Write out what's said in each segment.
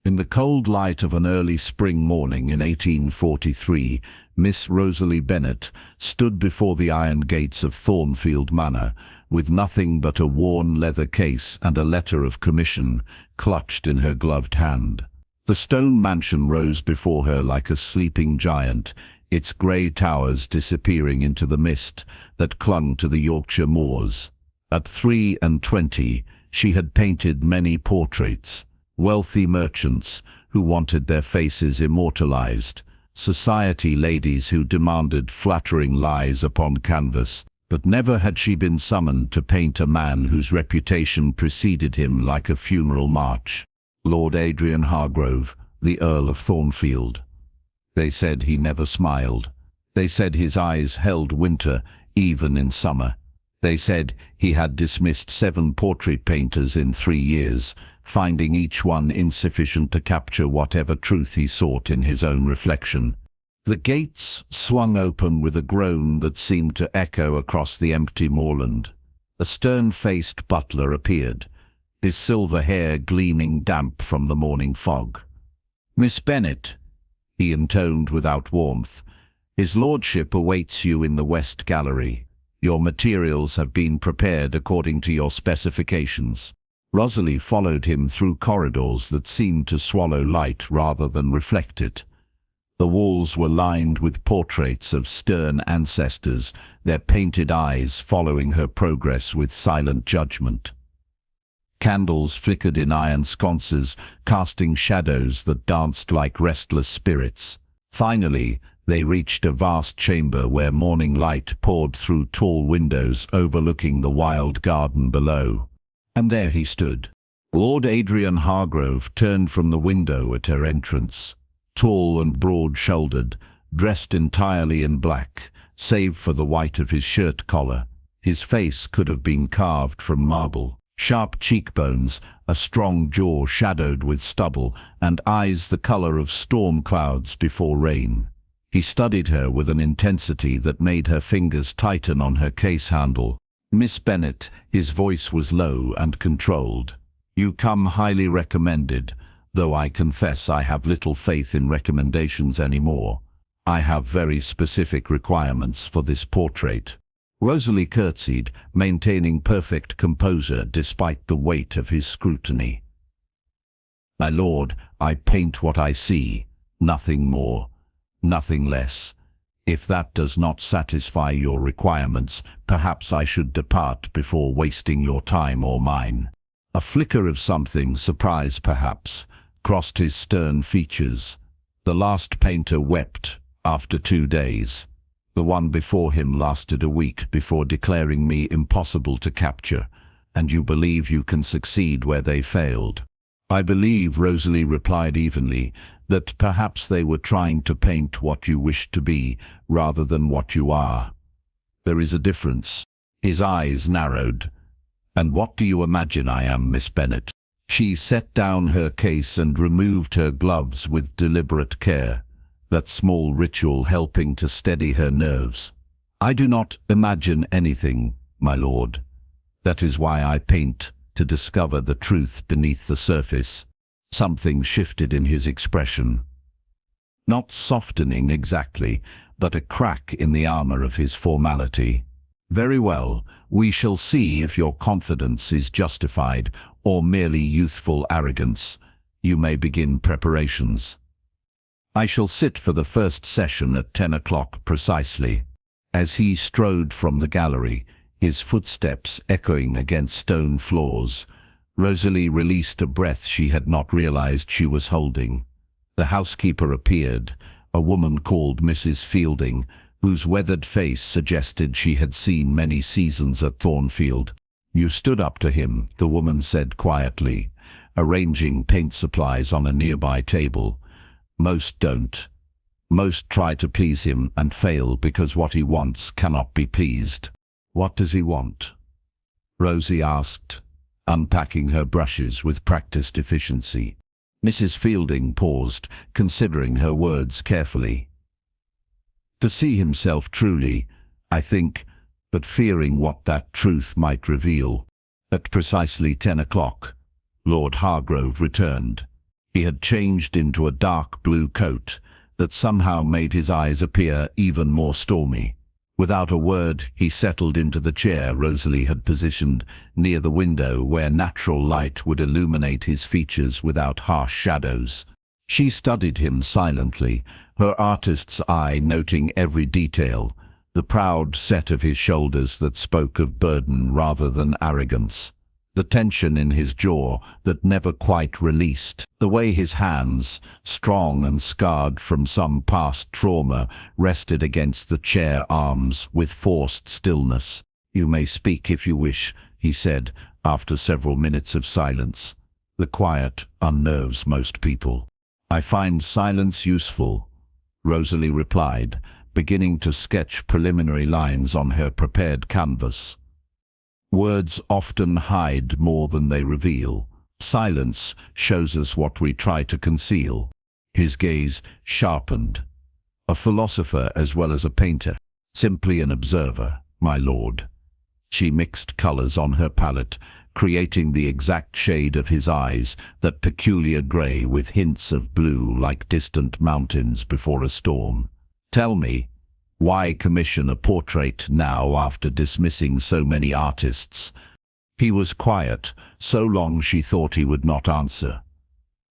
In the cold light of an early spring morning in 1843, Miss Rosalie Bennet stood before the iron gates of Thornfield Manor, with nothing but a worn leather case and a letter of commission clutched in her gloved hand. The stone mansion rose before her like a sleeping giant, its grey towers disappearing into the mist that clung to the Yorkshire moors. At 23, she had painted many portraits. Wealthy merchants who wanted their faces immortalized, society ladies who demanded flattering lies upon canvas, but never had she been summoned to paint a man whose reputation preceded him like a funeral march. Lord Adrian Hargrove, the Earl of Thornfield. They said he never smiled. They said his eyes held winter even in summer. They said he had dismissed 7 portrait painters in 3 years, finding each one insufficient to capture whatever truth he sought in his own reflection. The gates swung open with a groan that seemed to echo across the empty moorland. A stern-faced butler appeared, his silver hair gleaming damp from the morning fog. "Miss Bennet," he intoned without warmth, "His lordship awaits you in the West Gallery. Your materials have been prepared according to your specifications." Rosalie followed him through corridors that seemed to swallow light rather than reflect it. The walls were lined with portraits of stern ancestors, their painted eyes following her progress with silent judgment. Candles flickered in iron sconces, casting shadows that danced like restless spirits. Finally, they reached a vast chamber where morning light poured through tall windows overlooking the wild garden below. And there he stood. Lord Adrian Hargrove turned from the window at her entrance. Tall and broad-shouldered, dressed entirely in black, save for the white of his shirt collar. His face could have been carved from marble. Sharp cheekbones, a strong jaw shadowed with stubble, and eyes the color of storm clouds before rain. He studied her with an intensity that made her fingers tighten on her case handle. "Miss Bennet," his voice was low and controlled. "You come highly recommended, though I confess I have little faith in recommendations anymore. I have very specific requirements for this portrait." Rosalie curtsied, maintaining perfect composure despite the weight of his scrutiny. "My lord, I paint what I see, nothing more, nothing less. If that does not satisfy your requirements, perhaps I should depart before wasting your time or mine." A flicker of something, surprise perhaps, crossed his stern features. The last painter wept after 2 days. The one before him lasted a week before declaring me impossible to capture, and you believe you can succeed where they failed. "I believe," Rosalie replied evenly, "that perhaps they were trying to paint what you wish to be, rather than what you are. There is a difference." His eyes narrowed. "And what do you imagine I am, Miss Bennet?" She set down her case and removed her gloves with deliberate care, that small ritual helping to steady her nerves. "I do not imagine anything, my lord. That is why I paint, to discover the truth beneath the surface." Something shifted in his expression. Not softening exactly, but a crack in the armor of his formality. "Very well, we shall see if your confidence is justified or merely youthful arrogance. You may begin preparations. I shall sit for the first session at 10 o'clock precisely." As he strode from the gallery, his footsteps echoing against stone floors, Rosalie released a breath she had not realized she was holding. The housekeeper appeared, a woman called Mrs. Fielding, whose weathered face suggested she had seen many seasons at Thornfield. "You stood up to him," the woman said quietly, arranging paint supplies on a nearby table. "Most don't. Most try to please him and fail because what he wants cannot be pleased." "What does he want?" Rosie asked, unpacking her brushes with practiced efficiency. Mrs. Fielding paused, considering her words carefully. "To see himself truly, I think, but fearing what that truth might reveal." At precisely 10 o'clock, Lord Hargrove returned. He had changed into a dark blue coat that somehow made his eyes appear even more stormy. Without a word, he settled into the chair Rosalie had positioned near the window where natural light would illuminate his features without harsh shadows. She studied him silently, her artist's eye noting every detail, the proud set of his shoulders that spoke of burden rather than arrogance, the tension in his jaw that never quite released, the way his hands, strong and scarred from some past trauma, rested against the chair arms with forced stillness. "You may speak if you wish," he said, after several minutes of silence. "The quiet unnerves most people." "I find silence useful," Rosalie replied, beginning to sketch preliminary lines on her prepared canvas. "Words often hide more than they reveal. Silence shows us what we try to conceal." His gaze sharpened. "A philosopher as well as a painter." "Simply an observer, my lord." She mixed colors on her palette, creating the exact shade of his eyes, that peculiar gray with hints of blue like distant mountains before a storm. "Tell me, why commission a portrait now after dismissing so many artists?" He was quiet, so long she thought he would not answer.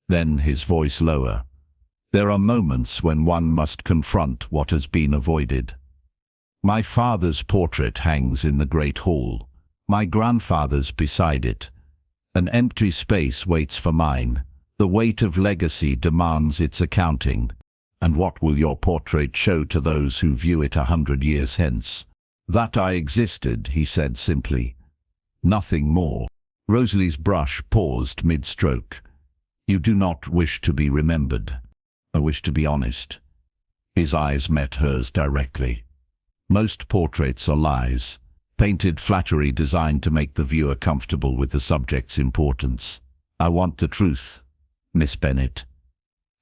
Then his voice lower. "There are moments when one must confront what has been avoided. My father's portrait hangs in the great hall. My grandfather's beside it. An empty space waits for mine. The weight of legacy demands its accounting. And what will your portrait show to those who view it 100 years hence?" "That I existed," he said simply. "Nothing more." Rosalie's brush paused mid-stroke. "You do not wish to be remembered." "I wish to be honest." His eyes met hers directly. "Most portraits are lies, painted flattery designed to make the viewer comfortable with the subject's importance. I want the truth, Miss Bennet.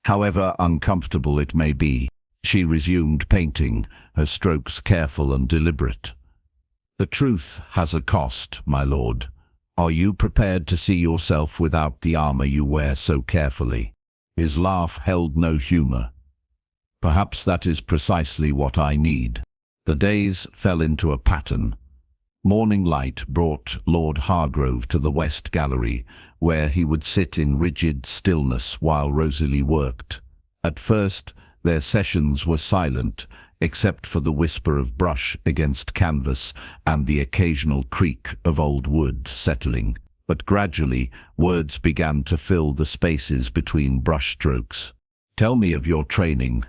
However uncomfortable it may be." She resumed painting, her strokes careful and deliberate. "The truth has a cost, my lord. Are you prepared to see yourself without the armor you wear so carefully?" His laugh held no humor. "Perhaps that is precisely what I need." The days fell into a pattern. Morning light brought Lord Hargrove to the West Gallery, where he would sit in rigid stillness while Rosalie worked. At first, their sessions were silent, except for the whisper of brush against canvas and the occasional creak of old wood settling. But gradually, words began to fill the spaces between brushstrokes. "Tell me of your training,"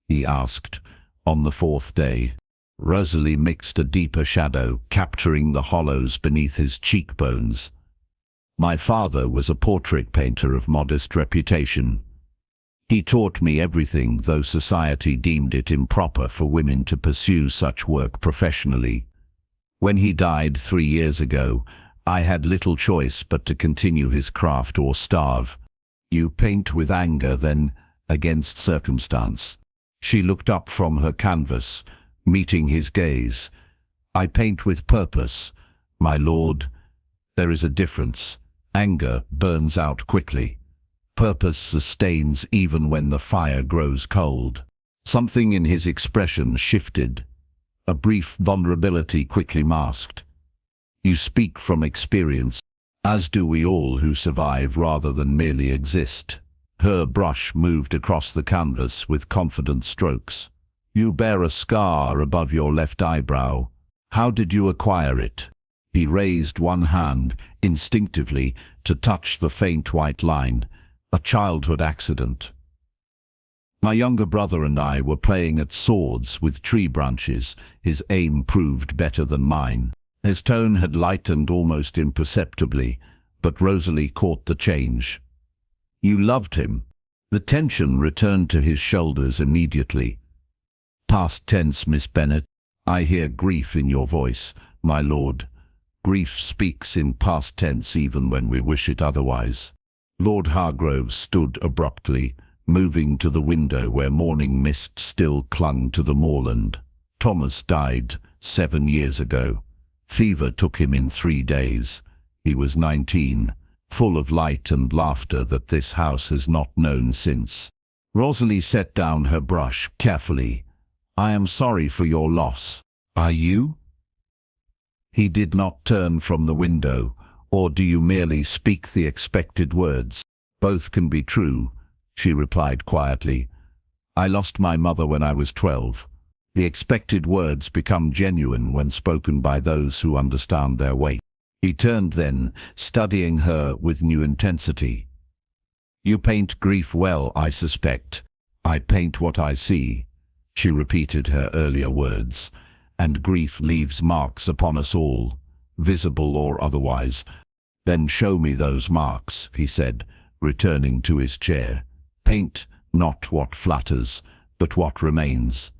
he asked, on the fourth day. Rosalie mixed a deeper shadow, capturing the hollows beneath his cheekbones. "My father was a portrait painter of modest reputation. He taught me everything, though society deemed it improper for women to pursue such work professionally. When he died 3 years ago, I had little choice but to continue his craft or starve." "You paint with anger, then, against circumstance?" She looked up from her canvas, meeting his gaze. "I paint with purpose, my lord. There is a difference. Anger burns out quickly. Purpose sustains even when the fire grows cold." Something in his expression shifted, a brief vulnerability quickly masked. "You speak from experience, as do we all who survive rather than merely exist." Her brush moved across the canvas with confident strokes. "You bear a scar above your left eyebrow. How did you acquire it?" He raised one hand, instinctively, to touch the faint white line. "A childhood accident. My younger brother and I were playing at swords with tree branches. His aim proved better than mine." His tone had lightened almost imperceptibly, but Rosalie caught the change. "You loved him." The tension returned to his shoulders immediately. "Past tense, Miss Bennet. I hear grief in your voice, my lord. Grief speaks in past tense even when we wish it otherwise." Lord Hargrove stood abruptly, moving to the window where morning mist still clung to the moorland. "Thomas died 7 years ago. Fever took him in 3 days. He was 19. full of light and laughter that this house has not known since. Rosalie set down her brush carefully. "I am sorry for your loss." "Are you?" He did not turn from the window. "Or do you merely speak the expected words?" "Both can be true," she replied quietly. "I lost my mother when I was 12. The expected words become genuine when spoken by those who understand their weight." He turned then, studying her with new intensity. "You paint grief well, I suspect." "I paint what I see," she repeated her earlier words. "And grief leaves marks upon us all, visible or otherwise." "Then show me those marks," he said, returning to his chair. "Paint not what flatters, but what remains.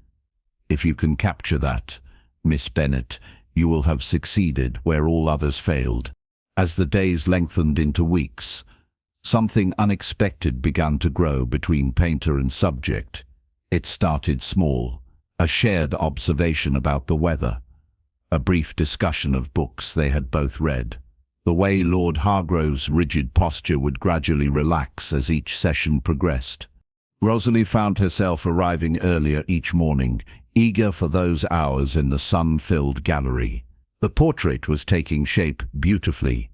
If you can capture that, Miss Bennet, you will have succeeded where all others failed." As the days lengthened into weeks, something unexpected began to grow between painter and subject. It started small, a shared observation about the weather, a brief discussion of books they had both read. The way Lord Hargrove's rigid posture would gradually relax as each session progressed. Rosalie found herself arriving earlier each morning, eager for those hours in the sun-filled gallery. The portrait was taking shape beautifully.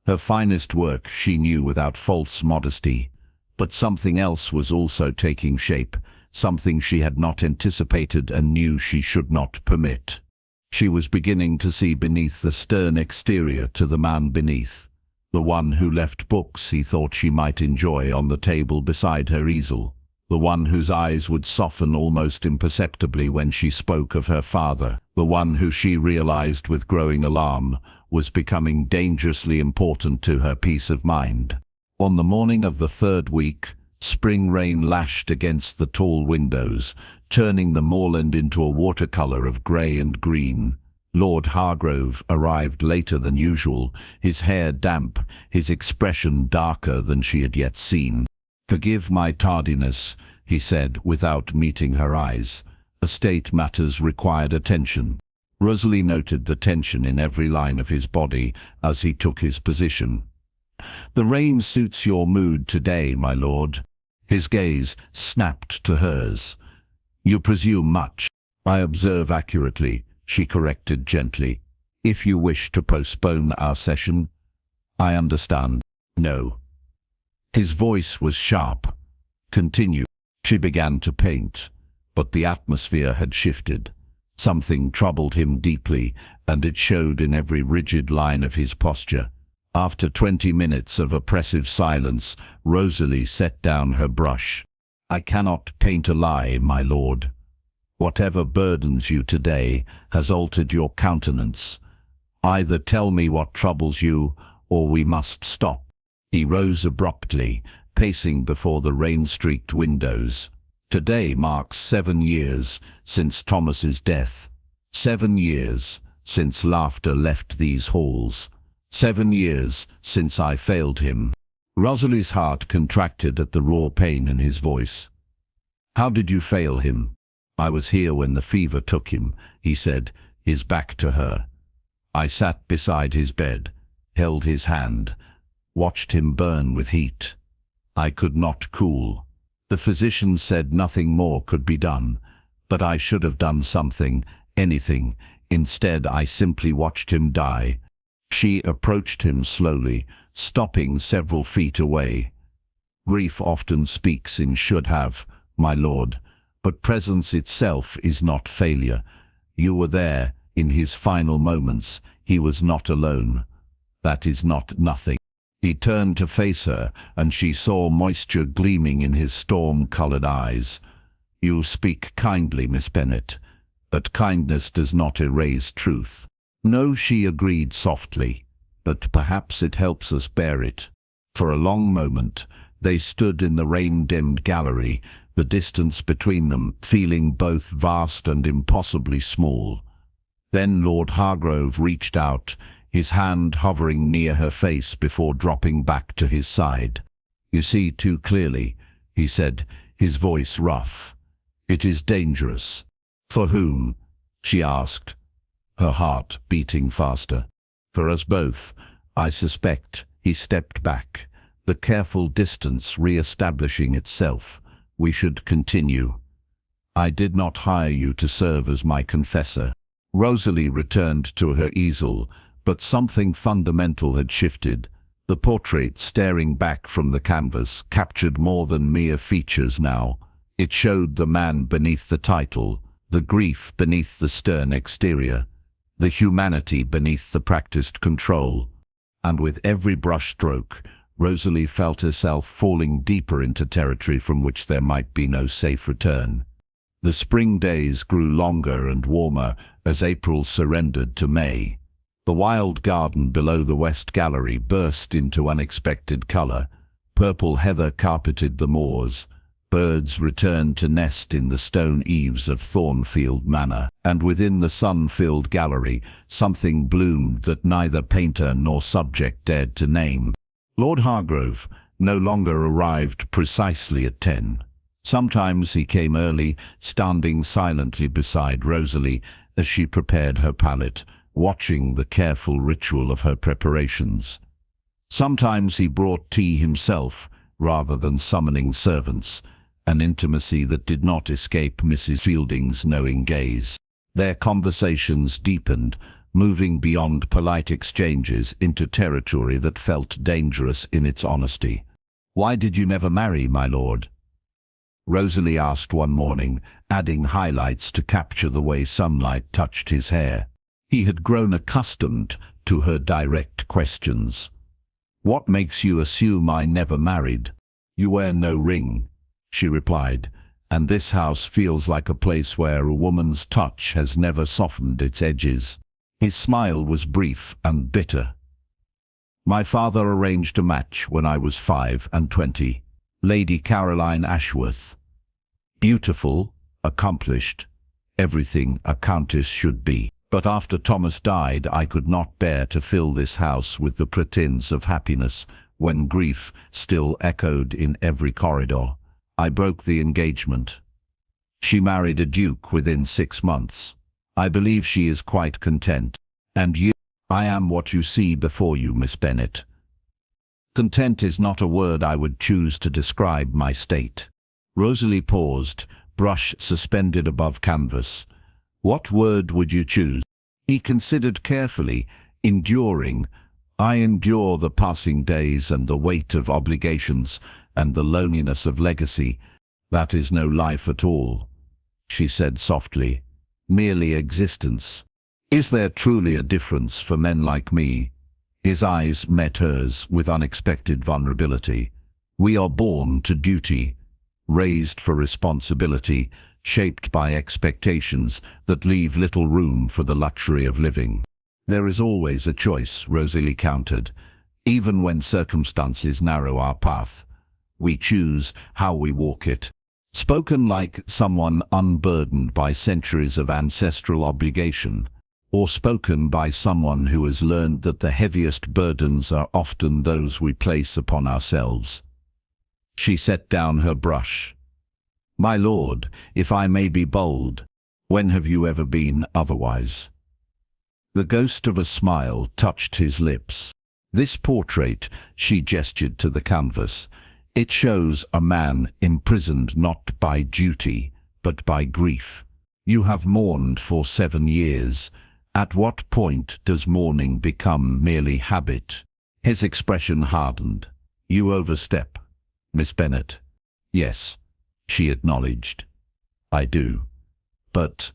Her finest work, she knew without false modesty. But something else was also taking shape, something she had not anticipated and knew she should not permit. She was beginning to see beneath the stern exterior to the man beneath, the one who left books he thought she might enjoy on the table beside her easel, the one whose eyes would soften almost imperceptibly when she spoke of her father, the one who she realized with growing alarm was becoming dangerously important to her peace of mind. On the morning of the third week, spring rain lashed against the tall windows, turning the moorland into a watercolor of grey and green. Lord Hargrove arrived later than usual, his hair damp, his expression darker than she had yet seen. "Forgive my tardiness," he said without meeting her eyes. "Estate matters required attention." Rosalie noted the tension in every line of his body as he took his position. "The rain suits your mood today, my lord." His gaze snapped to hers. "You presume much." "I observe accurately," she corrected gently. "If you wish to postpone our session, I understand." "No." His voice was sharp. "Continue." She began to paint, but the atmosphere had shifted. Something troubled him deeply, and it showed in every rigid line of his posture. After 20 minutes of oppressive silence, Rosalie set down her brush. "I cannot paint a lie, my lord. Whatever burdens you today has altered your countenance. Either tell me what troubles you, or we must stop." He rose abruptly, pacing before the rain-streaked windows. "Today marks 7 years since Thomas's death. 7 years since laughter left these halls. 7 years since I failed him." Rosalie's heart contracted at the raw pain in his voice. "How did you fail him?" "I was here when the fever took him," he said, his back to her. "I sat beside his bed, held his hand, watched him burn with heat. I could not cool. The physicians said nothing more could be done, but I should have done something, anything. Instead, I simply watched him die." She approached him slowly, stopping several feet away. "Grief often speaks in should have, my lord, but presence itself is not failure. You were there in his final moments. He was not alone. That is not nothing." He turned to face her, and she saw moisture gleaming in his storm-colored eyes. "You speak kindly, Miss Bennet, but kindness does not erase truth." "No," she agreed softly, "but perhaps it helps us bear it." For a long moment, they stood in the rain-dimmed gallery, the distance between them feeling both vast and impossibly small. Then Lord Hargrove reached out, his hand hovering near her face before dropping back to his side. "You see too clearly," he said, his voice rough. "It is dangerous." "For whom?" she asked, her heart beating faster. "For us both, I suspect," He stepped back, the careful distance re-establishing itself. "We should continue. I did not hire you to serve as my confessor." Rosalie returned to her easel, but something fundamental had shifted. The portrait staring back from the canvas captured more than mere features now. It showed the man beneath the title, the grief beneath the stern exterior, the humanity beneath the practiced control. And with every brushstroke, Rosalie felt herself falling deeper into territory from which there might be no safe return. The spring days grew longer and warmer as April surrendered to May. The wild garden below the West Gallery burst into unexpected color. Purple heather carpeted the moors. Birds returned to nest in the stone eaves of Thornfield Manor, and within the sun-filled gallery something bloomed that neither painter nor subject dared to name. Lord Hargrove no longer arrived precisely at 10. Sometimes he came early, standing silently beside Rosalie as she prepared her palette, watching the careful ritual of her preparations. Sometimes he brought tea himself, rather than summoning servants, an intimacy that did not escape Mrs. Fielding's knowing gaze. Their conversations deepened, moving beyond polite exchanges into territory that felt dangerous in its honesty. "Why did you never marry, my lord?" Rosalie asked one morning, adding highlights to capture the way sunlight touched his hair. He had grown accustomed to her direct questions. "What makes you assume I never married?" "You wear no ring," she replied, "and this house feels like a place where a woman's touch has never softened its edges." His smile was brief and bitter. "My father arranged a match when I was 25. Lady Caroline Ashworth. Beautiful, accomplished, everything a countess should be. But after Thomas died, I could not bear to fill this house with the pretense of happiness when grief still echoed in every corridor. I broke the engagement. She married a duke within 6 months. I believe she is quite content. And you? I am what you see before you, Miss Bennet. Content is not a word I would choose to describe my state." Rosalie paused, brush suspended above canvas. "What word would you choose?" He considered carefully. "Enduring. I endure the passing days and the weight of obligations and the loneliness of legacy. That is no life at all," she said softly. "Merely existence. Is there truly a difference for men like me?" His eyes met hers with unexpected vulnerability. "We are born to duty, raised for responsibility, shaped by expectations that leave little room for the luxury of living." "There is always a choice," Rosalie countered. "Even when circumstances narrow our path, we choose how we walk it." Spoken like someone unburdened by centuries of ancestral obligation, or spoken by someone who has learned that the heaviest burdens are often those we place upon ourselves. She set down her brush. "My lord, if I may be bold, when have you ever been otherwise?" The ghost of a smile touched his lips. "This portrait," she gestured to the canvas, "it shows a man imprisoned not by duty, but by grief. You have mourned for 7 years. At what point does mourning become merely habit?" His expression hardened. "You overstep, Miss Bennet." "Yes," she acknowledged. "I do. But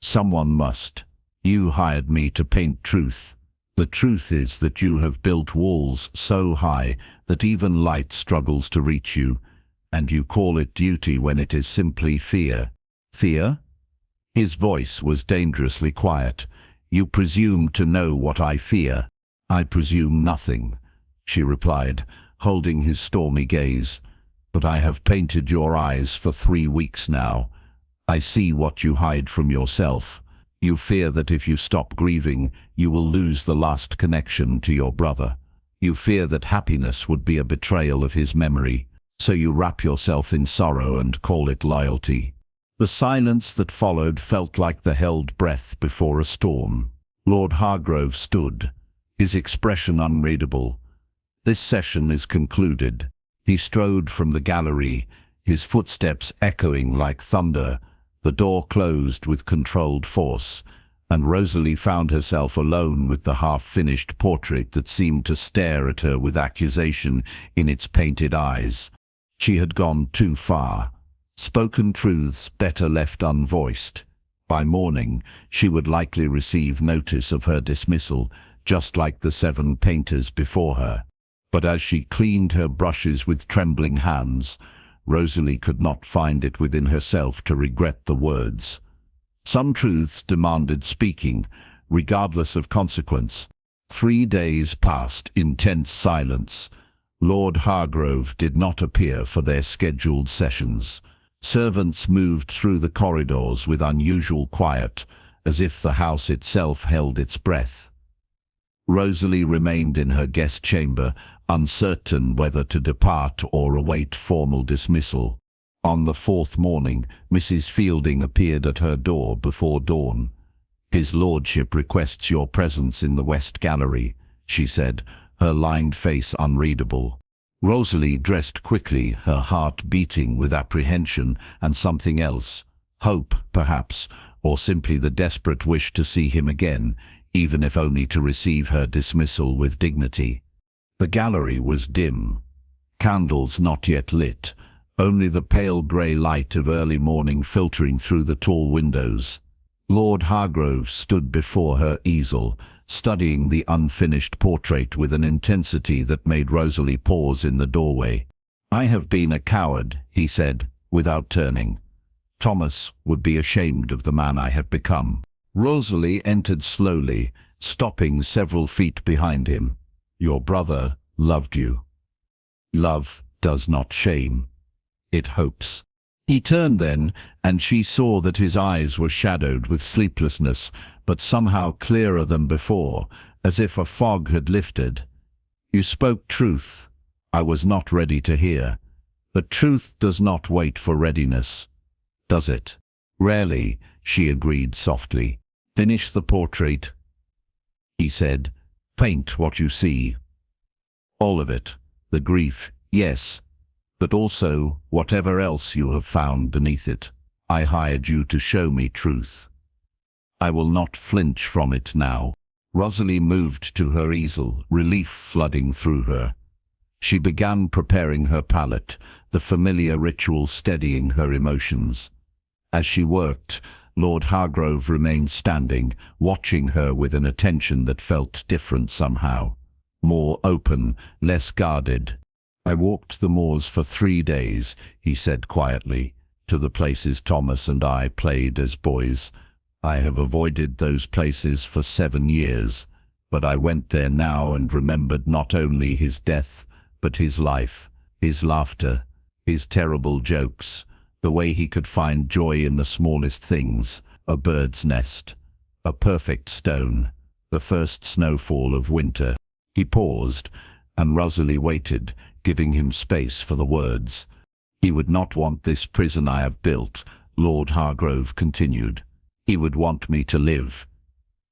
someone must. You hired me to paint truth. The truth is that you have built walls so high that even light struggles to reach you, and you call it duty when it is simply fear." "Fear?" His voice was dangerously quiet. "You presume to know what I fear." "I presume nothing," she replied, holding his stormy gaze. "But I have painted your eyes for 3 weeks now. I see what you hide from yourself. You fear that if you stop grieving, you will lose the last connection to your brother. You fear that happiness would be a betrayal of his memory, so you wrap yourself in sorrow and call it loyalty." The silence that followed felt like the held breath before a storm. Lord Hargrove stood, his expression unreadable. This session is concluded. He strode from the gallery, his footsteps echoing like thunder. The door closed with controlled force, and Rosalie found herself alone with the half-finished portrait that seemed to stare at her with accusation in its painted eyes. She had gone too far. Spoken truths better left unvoiced. By morning, she would likely receive notice of her dismissal, just like the 7 painters before her. But as she cleaned her brushes with trembling hands, Rosalie could not find it within herself to regret the words. Some truths demanded speaking, regardless of consequence. 3 days passed in tense silence. Lord Hargrove did not appear for their scheduled sessions. Servants moved through the corridors with unusual quiet, as if the house itself held its breath. Rosalie remained in her guest chamber, uncertain whether to depart or await formal dismissal. On the 4th morning, Mrs. Fielding appeared at her door before dawn. "His lordship requests your presence in the West Gallery," she said, her lined face unreadable. Rosalie dressed quickly, her heart beating with apprehension and something else. Hope, perhaps, or simply the desperate wish to see him again, even if only to receive her dismissal with dignity. The gallery was dim. Candles not yet lit, only the pale grey light of early morning filtering through the tall windows. Lord Hargrove stood before her easel, studying the unfinished portrait with an intensity that made Rosalie pause in the doorway. "I have been a coward," he said, without turning. "Thomas would be ashamed of the man I have become." Rosalie entered slowly, stopping several feet behind him. "Your brother loved you. Love does not shame. It hopes." He turned then, and she saw that his eyes were shadowed with sleeplessness, but somehow clearer than before, as if a fog had lifted. "You spoke truth. I was not ready to hear. But truth does not wait for readiness, does it?" "Rarely," she agreed softly. "Finish the portrait," he said. "Paint what you see. All of it. The grief, yes, but also whatever else you have found beneath it. I hired you to show me truth. I will not flinch from it now." Rosalie moved to her easel, relief flooding through her. She began preparing her palette, the familiar ritual steadying her emotions. As she worked, Lord Hargrove remained standing, watching her with an attention that felt different somehow. More open, less guarded. "I walked the moors for 3 days," he said quietly, "to the places Thomas and I played as boys. I have avoided those places for 7 years, but I went there now and remembered not only his death, but his life, his laughter, his terrible jokes, the way he could find joy in the smallest things, a bird's nest, a perfect stone, the first snowfall of winter." He paused, and Rosalie waited, giving him space for the words. "He would not want this prison I have built," Lord Hargrove continued. "He would want me to live,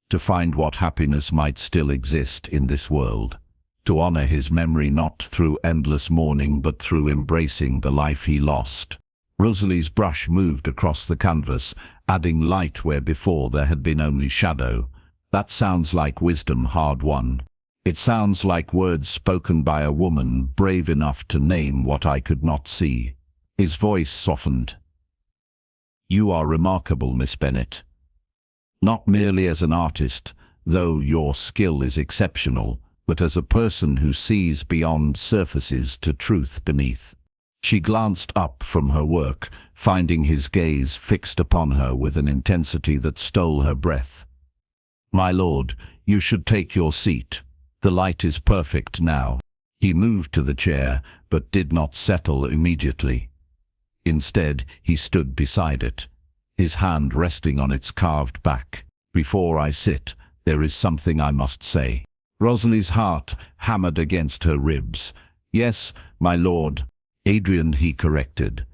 to find what happiness might still exist in this world, to honor his memory not through endless mourning but through embracing the life he lost." Rosalie's brush moved across the canvas, adding light where before there had been only shadow. "That sounds like wisdom hard-won. It sounds like words spoken by a woman brave enough to name what I could not see." His voice softened. "You are remarkable, Miss Bennet. Not merely as an artist, though your skill is exceptional, but as a person who sees beyond surfaces to truth beneath." She glanced up from her work, finding his gaze fixed upon her with an intensity that stole her breath. "My lord, you should take your seat. The light is perfect now." He moved to the chair, but did not settle immediately. Instead, he stood beside it, his hand resting on its carved back. "Before I sit, there is something I must say." Rosalie's heart hammered against her ribs. "Yes, my lord." "Adrian," he corrected.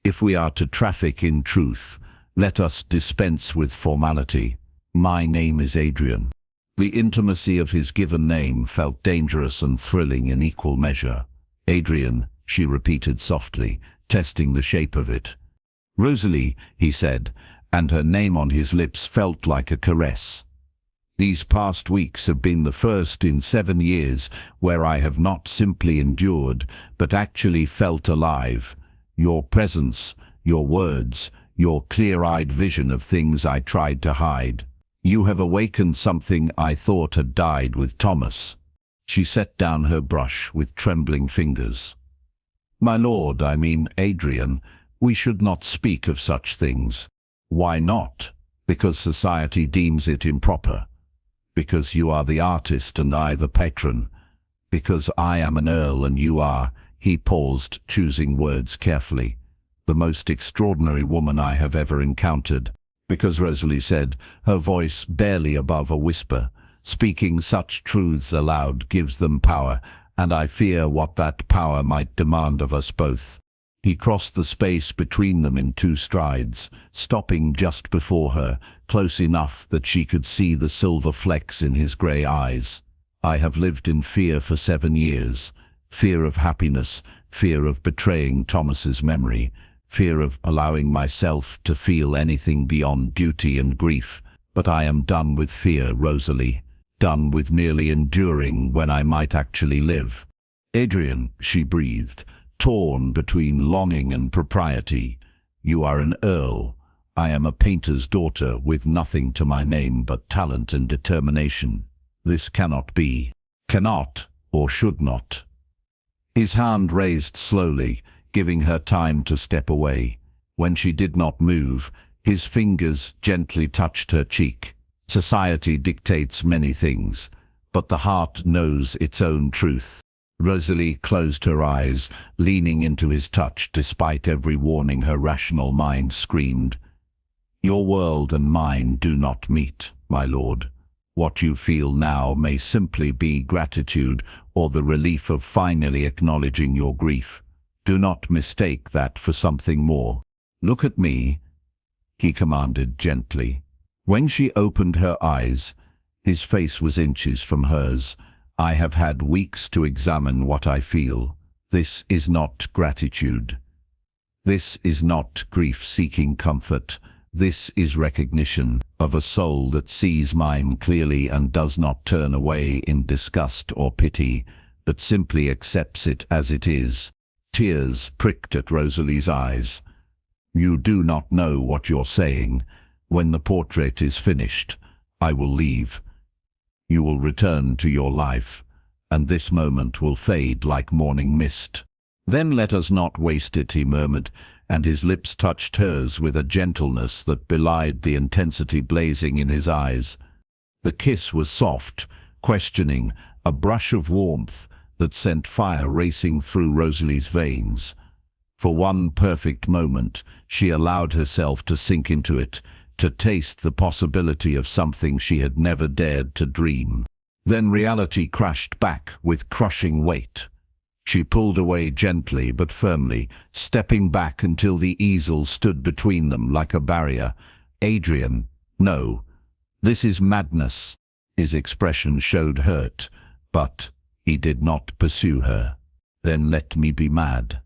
"If we are to traffic in truth, let us dispense with formality. My name is Adrian." The intimacy of his given name felt dangerous and thrilling in equal measure. "Adrian," she repeated softly, testing the shape of it. "Rosalie," he said, and her name on his lips felt like a caress. "These past weeks have been the first in 7 years where I have not simply endured, but actually felt alive. Your presence, your words, your clear-eyed vision of things I tried to hide. You have awakened something I thought had died with Thomas." She set down her brush with trembling fingers. "My lord, I mean Adrian, we should not speak of such things." "Why not?" "Because society deems it improper. Because you are the artist and I the patron. Because I am an earl and you are—" He paused, choosing words carefully. "The most extraordinary woman I have ever encountered." "Because," Rosalie said, her voice barely above a whisper, "speaking such truths aloud gives them power, and I fear what that power might demand of us both." He crossed the space between them in 2 strides, stopping just before her, close enough that she could see the silver flecks in his grey eyes. "I have lived in fear for 7 years. Fear of happiness, fear of betraying Thomas's memory, fear of allowing myself to feel anything beyond duty and grief. But I am done with fear, Rosalie, done with merely enduring when I might actually live." "Adrian," she breathed, torn between longing and propriety. "You are an earl. I am a painter's daughter with nothing to my name but talent and determination. This cannot be. Cannot, or should not." His hand raised slowly, giving her time to step away. When she did not move, his fingers gently touched her cheek. "Society dictates many things, but the heart knows its own truth." Rosalie closed her eyes, leaning into his touch despite every warning her rational mind screamed. "Your world and mine do not meet, my lord. What you feel now may simply be gratitude or the relief of finally acknowledging your grief. Do not mistake that for something more. Look at me," he commanded gently. When she opened her eyes, his face was inches from hers. "I have had weeks to examine what I feel. This is not gratitude. This is not grief-seeking comfort. This is recognition of a soul that sees mine clearly and does not turn away in disgust or pity, but simply accepts it as it is." Tears pricked at Rosalie's eyes. "You do not know what you're saying. When the portrait is finished, I will leave. You will return to your life, and this moment will fade like morning mist. Then let us not waste it," he murmured, and his lips touched hers with a gentleness that belied the intensity blazing in his eyes. The kiss was soft, questioning, a brush of warmth that sent fire racing through Rosalie's veins. For one perfect moment, she allowed herself to sink into it, to taste the possibility of something she had never dared to dream. Then reality crashed back with crushing weight. She pulled away gently but firmly, stepping back until the easel stood between them like a barrier. "Adrian, no. This is madness." His expression showed hurt, but he did not pursue her. "Then let me be mad.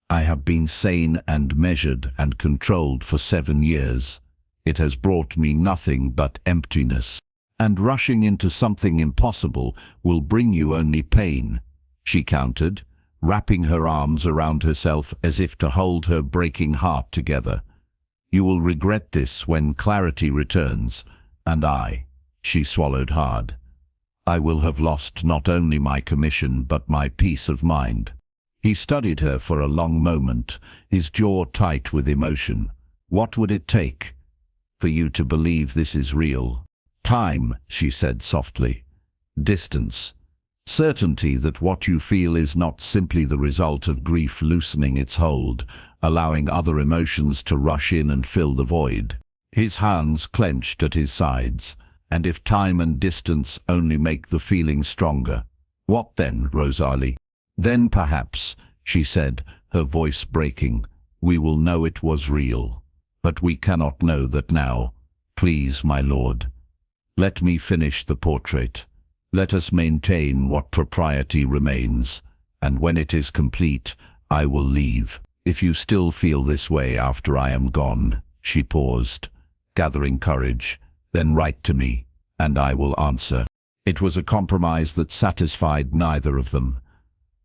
I have been sane and measured and controlled for 7 years. It has brought me nothing but emptiness. And rushing into something impossible will bring you only pain," she countered, wrapping her arms around herself as if to hold her breaking heart together. "You will regret this when clarity returns, and she swallowed hard. "I will have lost not only my commission but my peace of mind." He studied her for a long moment, his jaw tight with emotion. "What would it take for you to believe this is real?" "Time," she said softly. "Distance. Certainty that what you feel is not simply the result of grief loosening its hold, allowing other emotions to rush in and fill the void." His hands clenched at his sides. "And if time and distance only make the feeling stronger, what then, Rosalie?" "Then perhaps," she said, her voice breaking, "we will know it was real. But we cannot know that now. Please, my lord, Let me finish the portrait. Let us maintain what propriety remains, and when it is complete, I will leave. If you still feel this way after I am gone," she paused, gathering courage, "then write to me, and I will answer." It was a compromise that satisfied neither of them.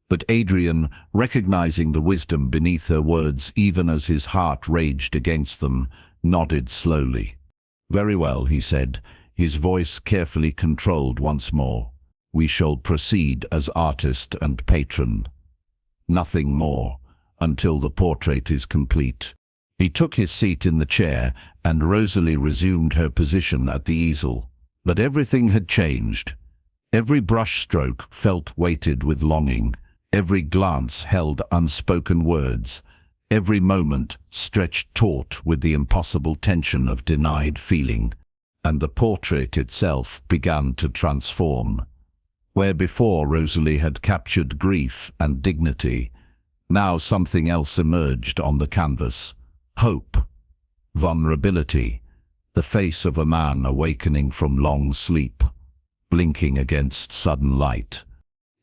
But Adrian, recognizing the wisdom beneath her words even as his heart raged against them, nodded slowly. "Very well," he said, his voice carefully controlled once more. "We shall proceed as artist and patron. Nothing more, until the portrait is complete." He took his seat in the chair, and Rosalie resumed her position at the easel. But everything had changed. Every brushstroke felt weighted with longing. Every glance held unspoken words. Every moment stretched taut with the impossible tension of denied feeling. And the portrait itself began to transform. Where before Rosalie had captured grief and dignity, now something else emerged on the canvas. Hope, vulnerability, the face of a man awakening from long sleep, blinking against sudden light.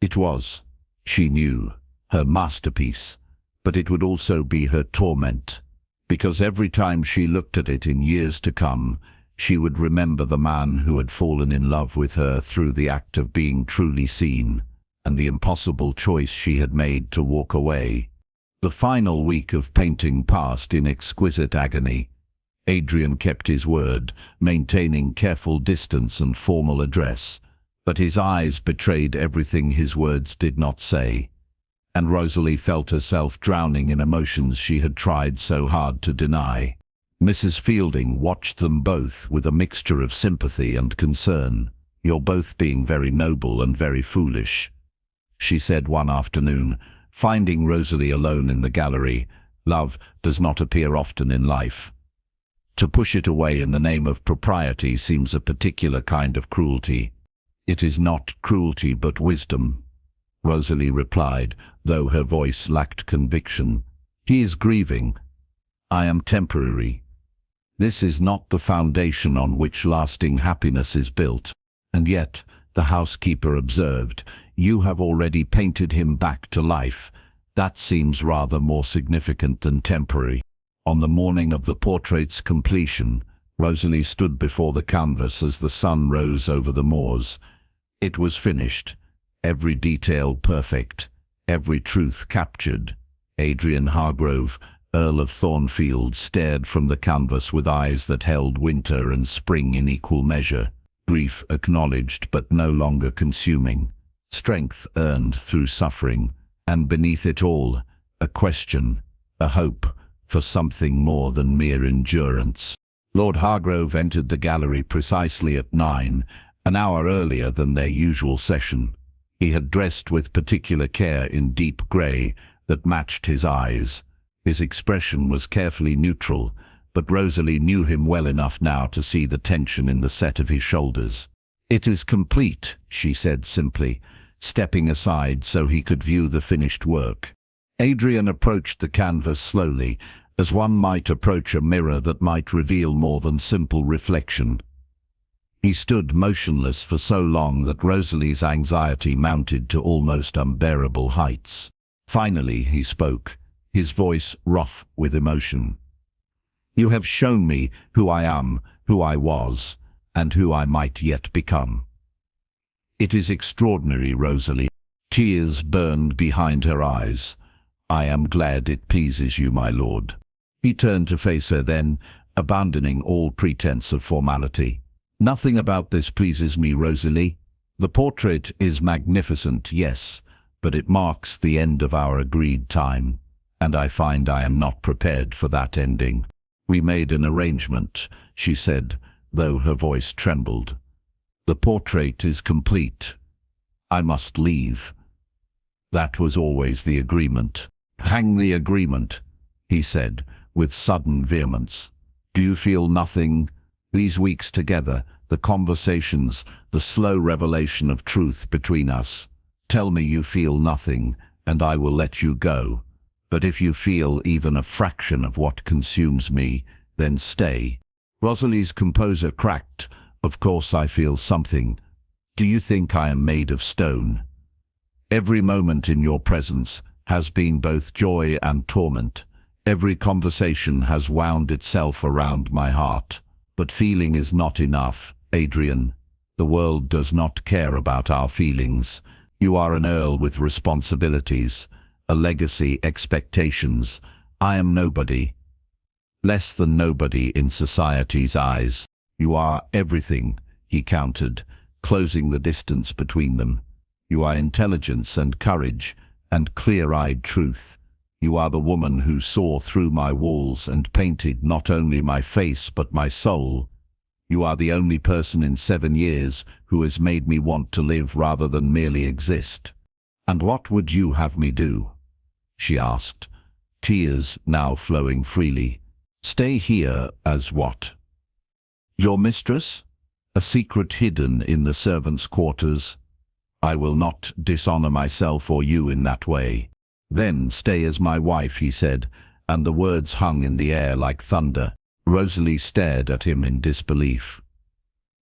It was, she knew, her masterpiece, but it would also be her torment, because every time she looked at it in years to come, she would remember the man who had fallen in love with her through the act of being truly seen, and the impossible choice she had made to walk away. The final week of painting passed in exquisite agony. Adrian kept his word, maintaining careful distance and formal address, but his eyes betrayed everything his words did not say, and Rosalie felt herself drowning in emotions she had tried so hard to deny. Mrs. Fielding watched them both with a mixture of sympathy and concern. "You're both being very noble and very foolish," she said one afternoon, finding Rosalie alone in the gallery. "Love does not appear often in life. To push it away in the name of propriety seems a particular kind of cruelty." "It is not cruelty but wisdom," Rosalie replied, though her voice lacked conviction. "He is grieving. I am temporary. This is not the foundation on which lasting happiness is built." "And yet," the housekeeper observed, "you have already painted him back to life. That seems rather more significant than temporary." On the morning of the portrait's completion, Rosalie stood before the canvas as the sun rose over the moors. It was finished, every detail perfect, every truth captured. Adrian Hargrove, Earl of Thornfield, stared from the canvas with eyes that held winter and spring in equal measure. Grief acknowledged but no longer consuming. Strength earned through suffering, and beneath it all, a question, a hope for something more than mere endurance. Lord Hargrove entered the gallery precisely at 9, an hour earlier than their usual session. He had dressed with particular care in deep grey that matched his eyes. His expression was carefully neutral, but Rosalie knew him well enough now to see the tension in the set of his shoulders. "It is complete," she said simply, stepping aside so he could view the finished work. Adrian approached the canvas slowly, as one might approach a mirror that might reveal more than simple reflection. He stood motionless for so long that Rosalie's anxiety mounted to almost unbearable heights. Finally he spoke, his voice rough with emotion. "You have shown me who I am, who I was, and who I might yet become." "It is extraordinary, Rosalie." Tears burned behind her eyes. "I am glad it pleases you, my lord." He turned to face her then, abandoning all pretense of formality. "Nothing about this pleases me, Rosalie. The portrait is magnificent, yes, but it marks the end of our agreed time, and I find I am not prepared for that ending." "We made an arrangement," she said, though her voice trembled. "The portrait is complete. I must leave. That was always the agreement." "Hang the agreement," he said, with sudden vehemence. "Do you feel nothing? These weeks together, the conversations, the slow revelation of truth between us. Tell me you feel nothing, and I will let you go. But if you feel even a fraction of what consumes me, then stay." Rosalie's composure cracked, Of course I feel something. Do you think I am made of stone? Every moment in your presence has been both joy and torment. Every conversation has wound itself around my heart. But feeling is not enough, Adrian. The world does not care about our feelings. You are an earl with responsibilities, a legacy, expectations. I am nobody. Less than nobody in society's eyes. You are everything, he countered, closing the distance between them. You are intelligence and courage and clear-eyed truth. You are the woman who saw through my walls and painted not only my face but my soul. You are the only person in 7 years who has made me want to live rather than merely exist. And what would you have me do? She asked, tears now flowing freely. Stay here as what? Your mistress? A secret hidden in the servants' quarters? I will not dishonor myself or you in that way. Then stay as my wife, he said, and the words hung in the air like thunder. Rosalie stared at him in disbelief.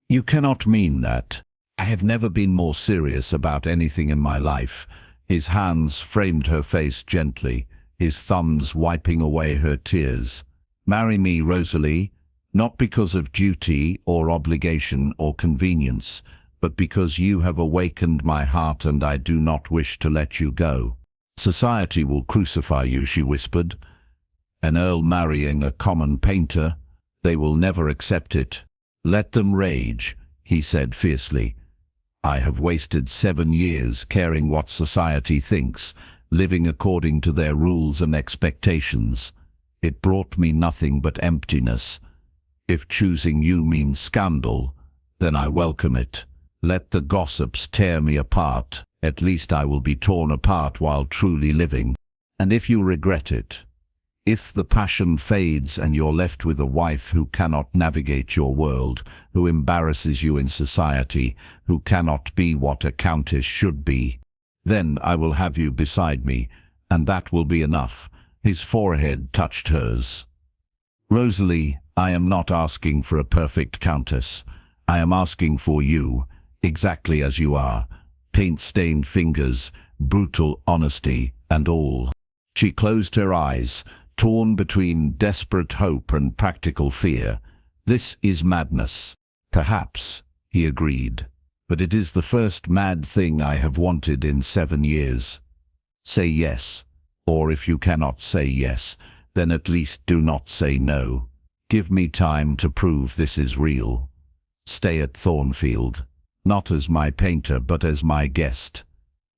You cannot mean that. I have never been more serious about anything in my life. His hands framed her face gently, his thumbs wiping away her tears. Marry me, Rosalie, not because of duty or obligation or convenience, but because you have awakened my heart and I do not wish to let you go. Society will crucify you, she whispered. An earl marrying a common painter, they will never accept it. Let them rage, he said fiercely. I have wasted 7 years caring what society thinks, living according to their rules and expectations. It brought me nothing but emptiness. If choosing you means scandal, then I welcome it. Let the gossips tear me apart. At least I will be torn apart while truly living. And if you regret it, if the passion fades and you're left with a wife who cannot navigate your world, who embarrasses you in society, who cannot be what a countess should be, then I will have you beside me, and that will be enough. His forehead touched hers. Rosalie, I am not asking for a perfect countess. I am asking for you, exactly as you are. Paint-stained fingers, brutal honesty, and all. She closed her eyes, torn between desperate hope and practical fear. This is madness. Perhaps, he agreed, but it is the first mad thing I have wanted in 7 years. Say yes, or if you cannot say yes, then at least do not say no. Give me time to prove this is real. Stay at Thornfield. Not as my painter, but as my guest.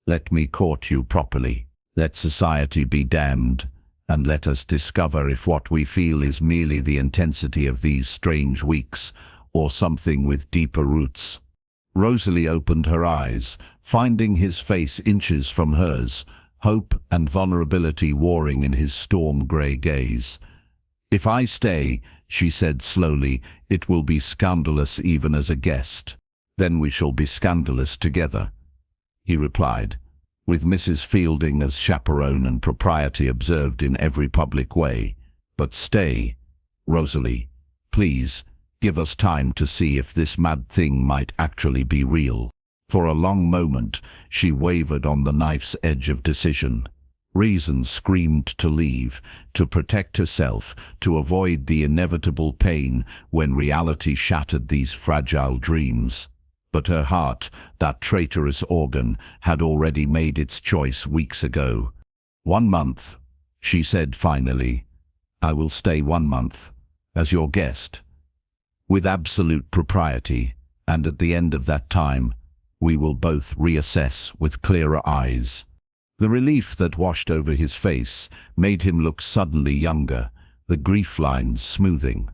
Let me court you properly. Let society be damned, and let us discover if what we feel is merely the intensity of these strange weeks, or something with deeper roots. Rosalie opened her eyes, finding his face inches from hers, hope and vulnerability warring in his storm-grey gaze. If I stay, she said slowly, it will be scandalous even as a guest. Then we shall be scandalous together, he replied, with Mrs. Fielding as chaperone and propriety observed in every public way. But stay, Rosalie, please, give us time to see if this mad thing might actually be real. For a long moment, she wavered on the knife's edge of decision. Reason screamed to leave, to protect herself, to avoid the inevitable pain when reality shattered these fragile dreams. But her heart, that traitorous organ, had already made its choice weeks ago. 1 month, she said finally. I will stay 1 month, as your guest, with absolute propriety, and at the end of that time, we will both reassess with clearer eyes. The relief that washed over his face made him look suddenly younger, the grief lines smoothing.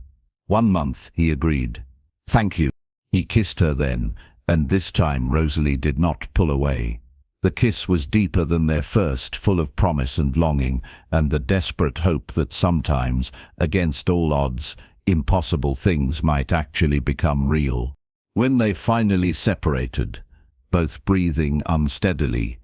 1 month, he agreed. Thank you. He kissed her then, and this time Rosalie did not pull away. The kiss was deeper than their first, full of promise and longing, and the desperate hope that sometimes, against all odds, impossible things might actually become real. When they finally separated, both breathing unsteadily,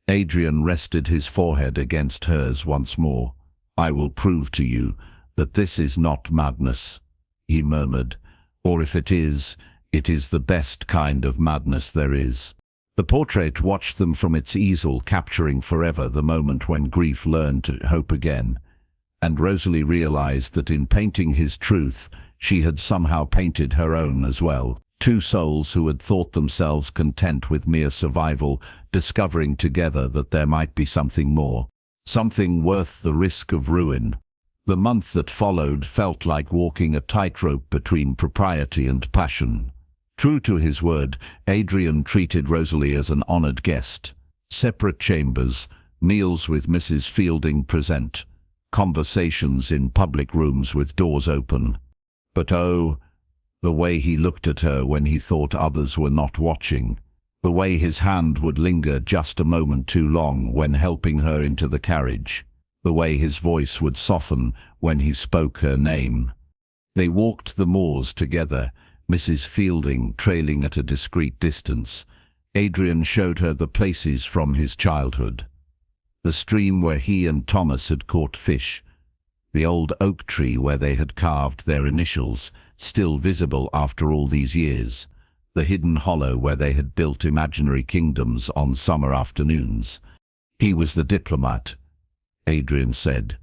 Adrian rested his forehead against hers once more. I will prove to you that this is not madness, he murmured, or if it is, It is the best kind of madness there is. The portrait watched them from its easel, capturing forever the moment when grief learned to hope again. And Rosalie realized that in painting his truth, she had somehow painted her own as well. Two souls who had thought themselves content with mere survival, discovering together that there might be something more. Something worth the risk of ruin. The month that followed felt like walking a tightrope between propriety and passion. True to his word, Adrian treated Rosalie as an honored guest. Separate chambers, meals with Mrs. Fielding present, conversations in public rooms with doors open. But oh, the way he looked at her when he thought others were not watching. The way his hand would linger just a moment too long when helping her into the carriage. The way his voice would soften when he spoke her name. They walked the moors together, Mrs. Fielding trailing at a discreet distance. Adrian showed her the places from his childhood. The stream where he and Thomas had caught fish. The old oak tree where they had carved their initials, still visible after all these years. The hidden hollow where they had built imaginary kingdoms on summer afternoons. He was the diplomat, Adrian said,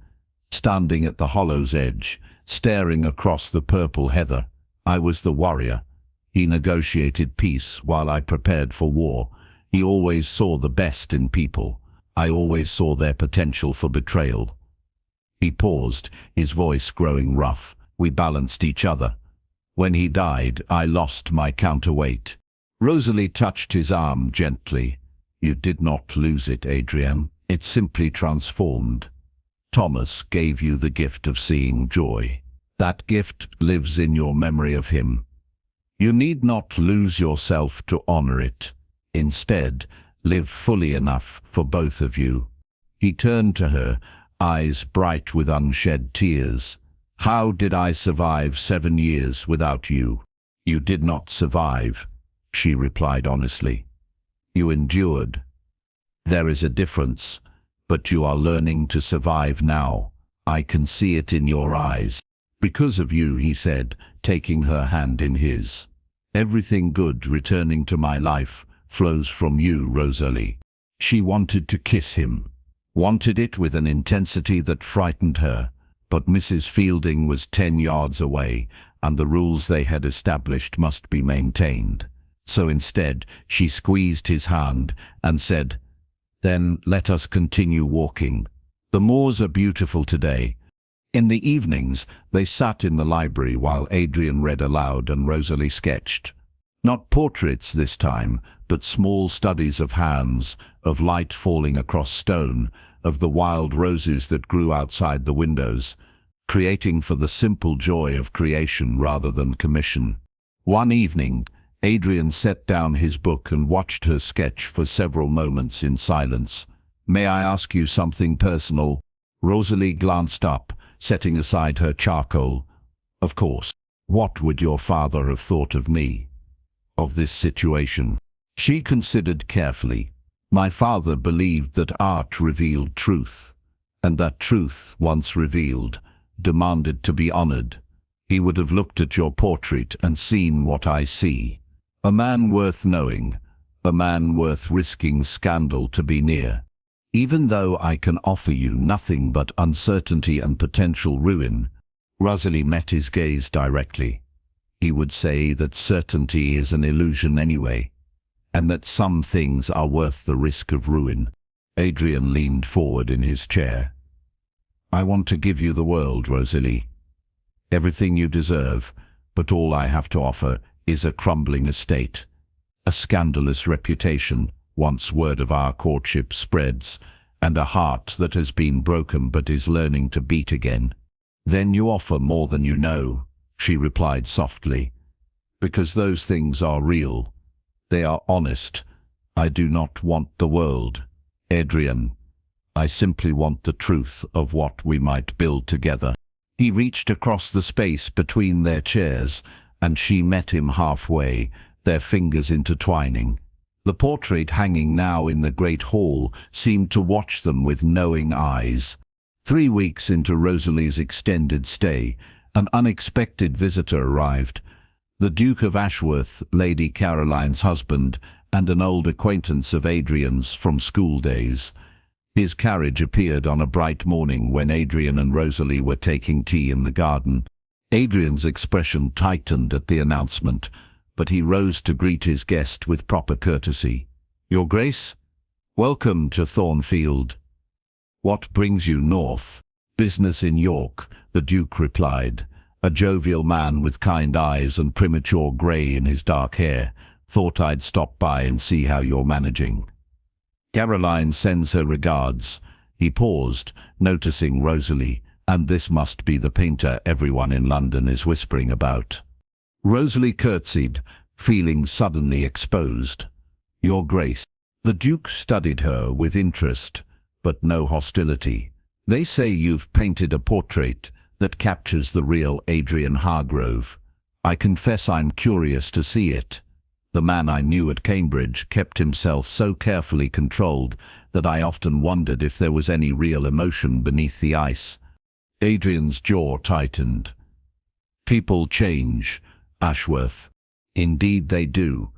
standing at the hollow's edge, staring across the purple heather. I was the warrior. He negotiated peace while I prepared for war. He always saw the best in people. I always saw their potential for betrayal. He paused, his voice growing rough. We balanced each other. When he died, I lost my counterweight. Rosalie touched his arm gently. You did not lose it, Adrian. It simply transformed. Thomas gave you the gift of seeing joy. That gift lives in your memory of him. You need not lose yourself to honor it. Instead, live fully enough for both of you. He turned to her, eyes bright with unshed tears. How did I survive 7 years without you? You did not survive, she replied honestly. You endured. There is a difference, but you are learning to survive now. I can see it in your eyes. Because of you, he said, taking her hand in his. Everything good returning to my life flows from you, Rosalie. She wanted to kiss him. Wanted it with an intensity that frightened her. But Mrs. Fielding was 10 yards away, and the rules they had established must be maintained. So instead, she squeezed his hand and said, Then let us continue walking. The moors are beautiful today. In the evenings, they sat in the library while Adrian read aloud and Rosalie sketched. Not portraits this time, but small studies of hands, of light falling across stone, of the wild roses that grew outside the windows, creating for the simple joy of creation rather than commission. One evening, Adrian set down his book and watched her sketch for several moments in silence. May I ask you something personal? Rosalie glanced up, setting aside her charcoal. Of course. What would your father have thought of me? Of this situation? She considered carefully. My father believed that art revealed truth, and that truth, once revealed, demanded to be honored. He would have looked at your portrait and seen what I see. A man worth knowing, a man worth risking scandal to be near. Even though I can offer you nothing but uncertainty and potential ruin, Rosalie met his gaze directly. He would say that certainty is an illusion anyway, and that some things are worth the risk of ruin. Adrian leaned forward in his chair. I want to give you the world, Rosalie. Everything you deserve, but all I have to offer is a crumbling estate, a scandalous reputation, once word of our courtship spreads, and a heart that has been broken but is learning to beat again. Then you offer more than you know, she replied softly, because those things are real. They are honest. I do not want the world, Adrian. I simply want the truth of what we might build together. He reached across the space between their chairs, and she met him halfway, their fingers intertwining. The portrait hanging now in the great hall seemed to watch them with knowing eyes. 3 weeks into Rosalie's extended stay, an unexpected visitor arrived. The Duke of Ashworth, Lady Caroline's husband, and an old acquaintance of Adrian's from school days. His carriage appeared on a bright morning when Adrian and Rosalie were taking tea in the garden. Adrian's expression tightened at the announcement, but he rose to greet his guest with proper courtesy. "Your Grace, welcome to Thornfield. What brings you north?" "Business in York," the Duke replied, a jovial man with kind eyes and premature grey in his dark hair. "Thought I'd stop by and see how you're managing. Caroline sends her regards." He paused, noticing Rosalie, "and this must be the painter everyone in London is whispering about." Rosalie curtsied, feeling suddenly exposed. "Your Grace." The Duke studied her with interest, but no hostility. "They say you've painted a portrait that captures the real Adrian Hargrove. I confess I'm curious to see it. The man I knew at Cambridge kept himself so carefully controlled that I often wondered if there was any real emotion beneath the ice." Adrian's jaw tightened. "People change, Ashworth." "Indeed they do,"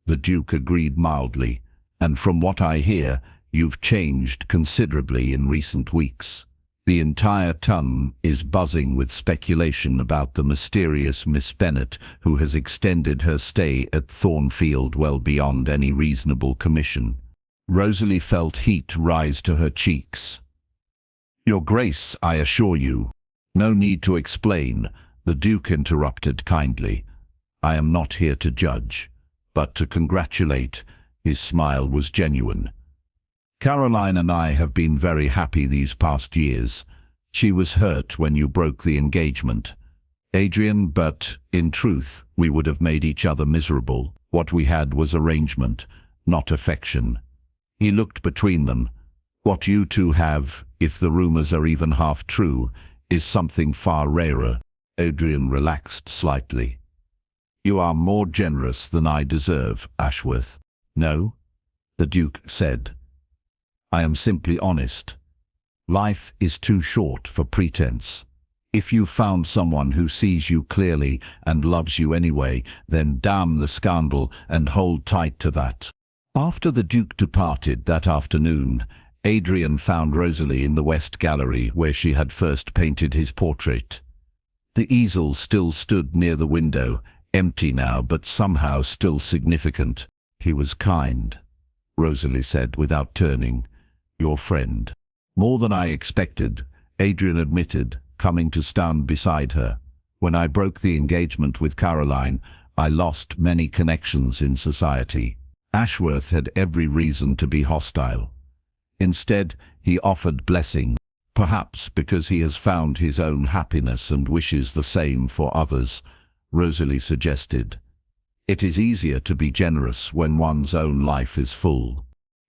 the Duke agreed mildly, "and from what I hear, you've changed considerably in recent weeks. The entire town is buzzing with speculation about the mysterious Miss Bennet who has extended her stay at Thornfield well beyond any reasonable commission." Rosalie felt heat rise to her cheeks. "Your Grace, I assure you." "No need to explain," the Duke interrupted kindly. "I am not here to judge, but to congratulate." His smile was genuine. "Caroline and I have been very happy these past years. She was hurt when you broke the engagement, Adrian, but, in truth, we would have made each other miserable. What we had was arrangement, not affection." He looked between them. "What you two have, if the rumors are even half true, is something far rarer." Adrian relaxed slightly. "You are more generous than I deserve, Ashworth." "No," the Duke said. "I am simply honest. Life is too short for pretense. If you found someone who sees you clearly and loves you anyway, then damn the scandal and hold tight to that." After the Duke departed that afternoon, Adrian found Rosalie in the West Gallery where she had first painted his portrait. The easel still stood near the window, empty now but somehow still significant. "He was kind," Rosalie said without turning. "Your friend." "More than I expected," Adrian admitted, coming to stand beside her. "When I broke the engagement with Caroline, I lost many connections in society. Ashworth had every reason to be hostile. Instead, he offered blessing, perhaps because he has found his own happiness and wishes the same for others," Rosalie suggested. "It is easier to be generous when one's own life is full."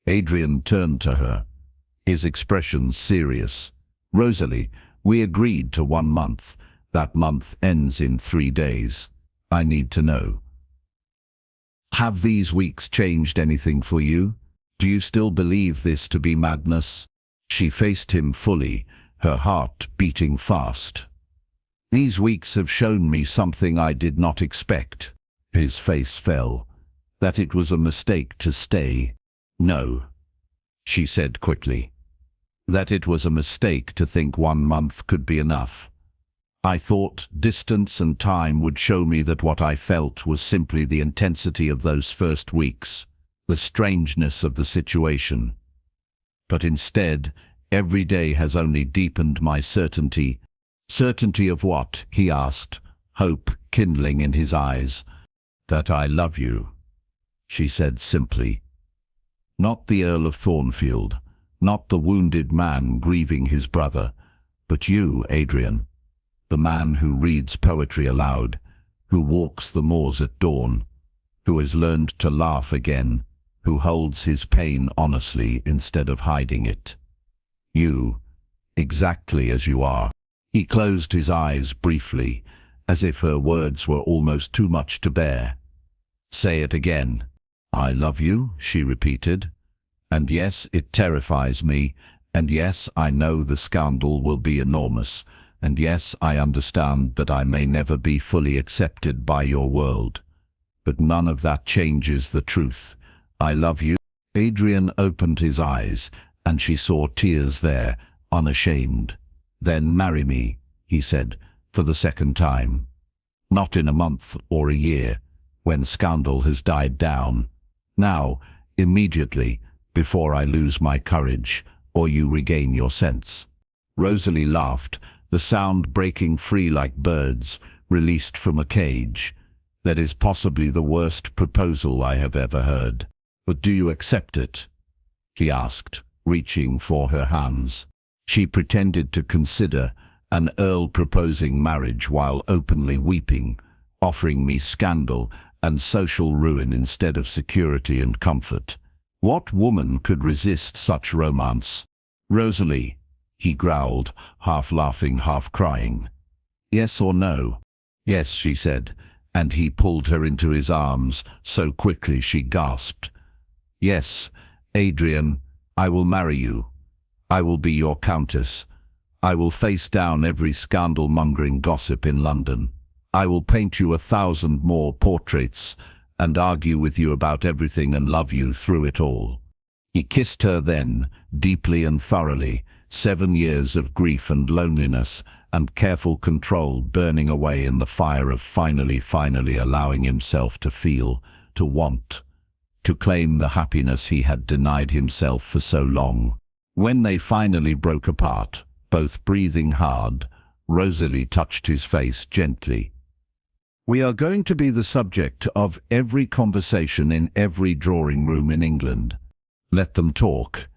Adrian turned to her, his expression serious. "Rosalie, we agreed to 1 month. That month ends in 3 days. I need to know. Have these weeks changed anything for you? Do you still believe this to be madness?" She faced him fully, her heart beating fast. "These weeks have shown me something I did not expect." His face fell. "That it was a mistake to stay." "No," she said quickly. "That it was a mistake to think 1 month could be enough. I thought distance and time would show me that what I felt was simply the intensity of those first weeks, the strangeness of the situation. But instead, every day has only deepened my certainty." "Certainty of what?" he asked, hope kindling in his eyes. "That I love you," she said simply. "Not the Earl of Thornfield, not the wounded man grieving his brother, but you, Adrian. The man who reads poetry aloud, who walks the moors at dawn, who has learned to laugh again, who holds his pain honestly instead of hiding it. You, exactly as you are." He closed his eyes briefly, as if her words were almost too much to bear. "Say it again." "I love you," she repeated. "And yes, it terrifies me, and yes, I know the scandal will be enormous, And yes, I understand that I may never be fully accepted by your world. But none of that changes the truth. I love you." Adrian opened his eyes, and she saw tears there, unashamed. "Then marry me," he said, for the second time. "Not in a month or a year, when scandal has died down. Now, immediately, before I lose my courage, or you regain your sense." Rosalie laughed, the sound breaking free like birds released from a cage. "That is possibly the worst proposal I have ever heard. But do you accept it?" he asked, reaching for her hands. She pretended to consider, an earl proposing marriage while openly weeping, offering me scandal and social ruin instead of security and comfort. What woman could resist such romance? "Rosalie," he growled, half laughing, half crying. "Yes or no?" "Yes," she said, and he pulled her into his arms so quickly she gasped. "Yes, Adrian, I will marry you. I will be your countess. I will face down every scandal-mongering gossip in London. I will paint you 1,000 more portraits and argue with you about everything and love you through it all." He kissed her then, deeply and thoroughly, 7 years of grief and loneliness and careful control burning away in the fire of finally allowing himself to feel, to want, to claim the happiness he had denied himself for so long. When they finally broke apart, both breathing hard, Rosalie touched his face gently. "We are going to be the subject of every conversation in every drawing room in England. Let them talk,"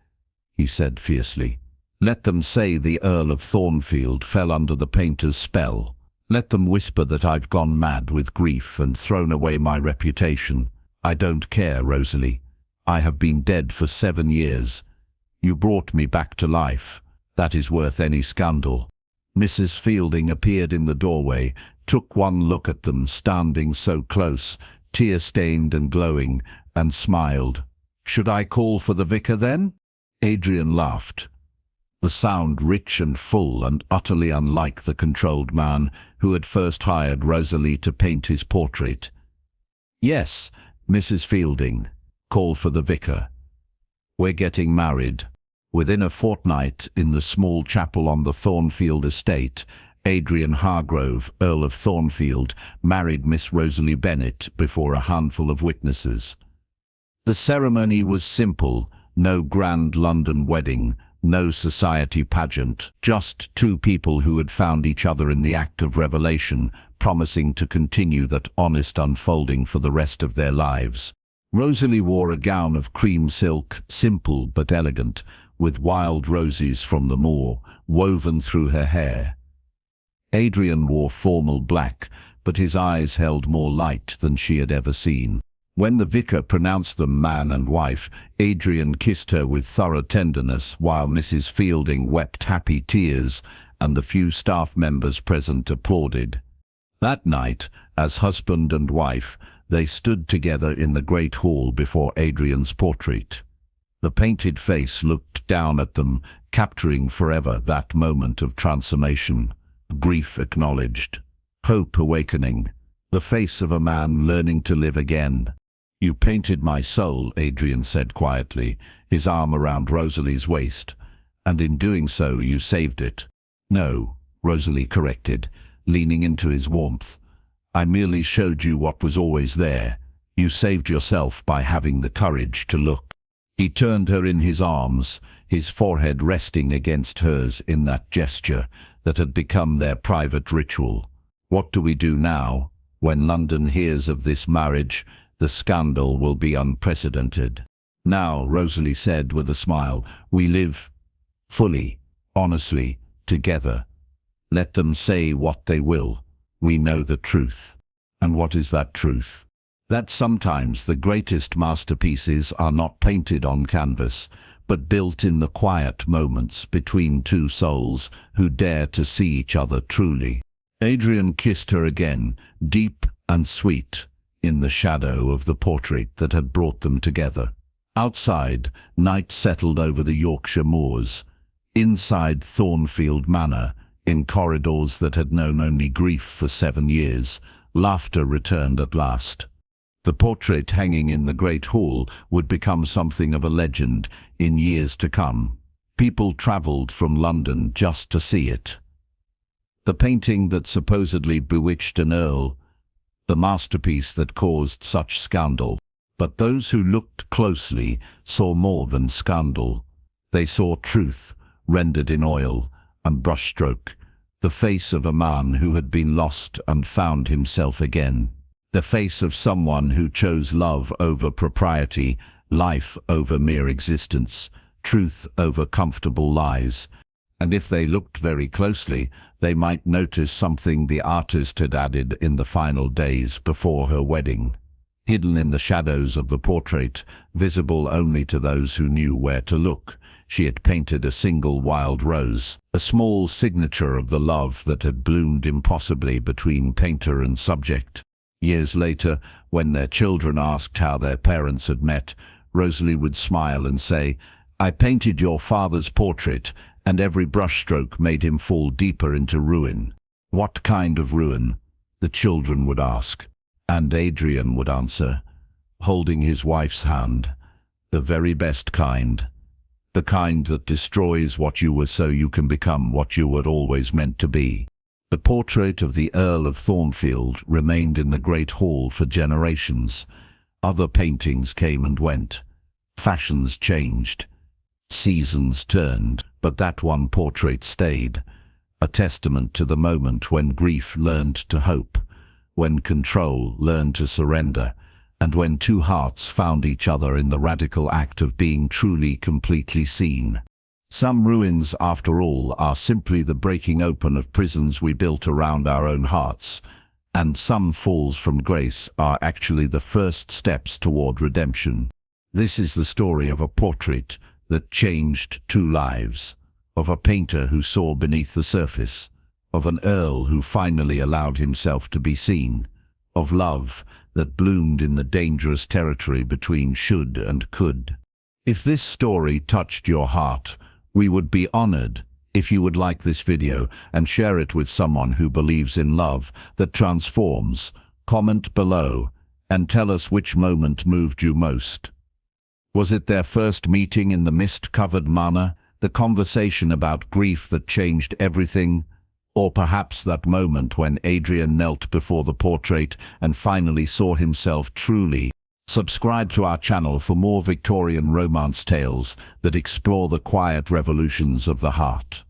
he said fiercely. "Let them say the Earl of Thornfield fell under the painter's spell. Let them whisper that I've gone mad with grief and thrown away my reputation. I don't care, Rosalie. I have been dead for 7 years. You brought me back to life. That is worth any scandal." Mrs. Fielding appeared in the doorway, took one look at them standing so close, tear-stained and glowing, and smiled. "Should I call for the vicar then?" Adrian laughed, the sound rich and full and utterly unlike the controlled man who had first hired Rosalie to paint his portrait. "Yes, Mrs. Fielding, call for the vicar. We're getting married." Within a fortnight, in the small chapel on the Thornfield estate, Adrian Hargrove, Earl of Thornfield, married Miss Rosalie Bennet before a handful of witnesses. The ceremony was simple, no grand London wedding, no society pageant, just two people who had found each other in the act of revelation, promising to continue that honest unfolding for the rest of their lives. Rosalie wore a gown of cream silk, simple but elegant, with wild roses from the moor woven through her hair. Adrian wore formal black, but his eyes held more light than she had ever seen. When the vicar pronounced them man and wife, Adrian kissed her with thorough tenderness, while Mrs. Fielding wept happy tears, and the few staff members present applauded. That night, as husband and wife, they stood together in the great hall before Adrian's portrait. The painted face looked down at them, capturing forever that moment of transformation. Grief acknowledged, hope awakening, the face of a man learning to live again. "You painted my soul," Adrian said quietly, his arm around Rosalie's waist, "and in doing so you saved it." "No," Rosalie corrected, leaning into his warmth. "I merely showed you what was always there. You saved yourself by having the courage to look." He turned her in his arms, his forehead resting against hers in that gesture that had become their private ritual. "What do we do now? When London hears of this marriage, the scandal will be unprecedented." "Now," Rosalie said with a smile, "we live fully, honestly, together. Let them say what they will. We know the truth." "And what is that truth?" "That sometimes the greatest masterpieces are not painted on canvas, but built in the quiet moments between two souls who dare to see each other truly." Adrian kissed her again, deep and sweet, in the shadow of the portrait that had brought them together. Outside, night settled over the Yorkshire moors. Inside Thornfield Manor, In corridors that had known only grief for 7 years, laughter returned at last. The portrait hanging in the great hall would become something of a legend in years to come. People travelled from London just to see it. The painting that supposedly bewitched an earl, the masterpiece that caused such scandal. But those who looked closely saw more than scandal. They saw truth, rendered in oil and brushstroke, the face of a man who had been lost and found himself again. The face of someone who chose love over propriety, life over mere existence, truth over comfortable lies. And if they looked very closely, they might notice something the artist had added in the final days before her wedding. Hidden in the shadows of the portrait, visible only to those who knew where to look, she had painted a single wild rose, a small signature of the love that had bloomed impossibly between painter and subject. Years later, when their children asked how their parents had met, Rosalie would smile and say, "I painted your father's portrait, and every brushstroke made him fall deeper into ruin." "What kind of ruin?" the children would ask. And Adrian would answer, holding his wife's hand, "The very best kind. The kind that destroys what you were so you can become what you were always meant to be." The portrait of the Earl of Thornfield remained in the Great Hall for generations. Other paintings came and went. Fashions changed. Seasons turned, but that one portrait stayed, a testament to the moment when grief learned to hope, when control learned to surrender, and when two hearts found each other in the radical act of being truly, completely seen. Some ruins, after all, are simply the breaking open of prisons we built around our own hearts, and some falls from grace are actually the first steps toward redemption. This is the story of a portrait that changed 2 lives, of a painter who saw beneath the surface, of an earl who finally allowed himself to be seen, of love that bloomed in the dangerous territory between should and could. If this story touched your heart, we would be honored if you would like this video and share it with someone who believes in love that transforms. Comment below and tell us which moment moved you most. Was it their first meeting in the mist-covered manor, the conversation about grief that changed everything, or perhaps that moment when Adrian knelt before the portrait and finally saw himself truly? Subscribe to our channel for more Victorian romance tales that explore the quiet revolutions of the heart.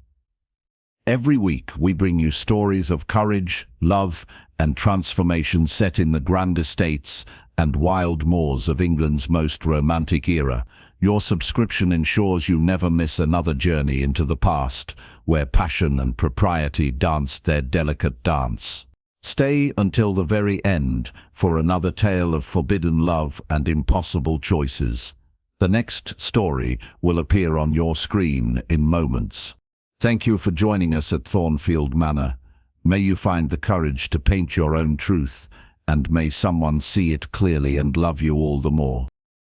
Every week we bring you stories of courage, love, and transformation set in the grand estates and wild moors of England's most romantic era. Your subscription ensures you never miss another journey into the past, where passion and propriety danced their delicate dance. Stay until the very end for another tale of forbidden love and impossible choices. The next story will appear on your screen in moments. Thank you for joining us at Thornfield Manor. May you find the courage to paint your own truth, and may someone see it clearly and love you all the more.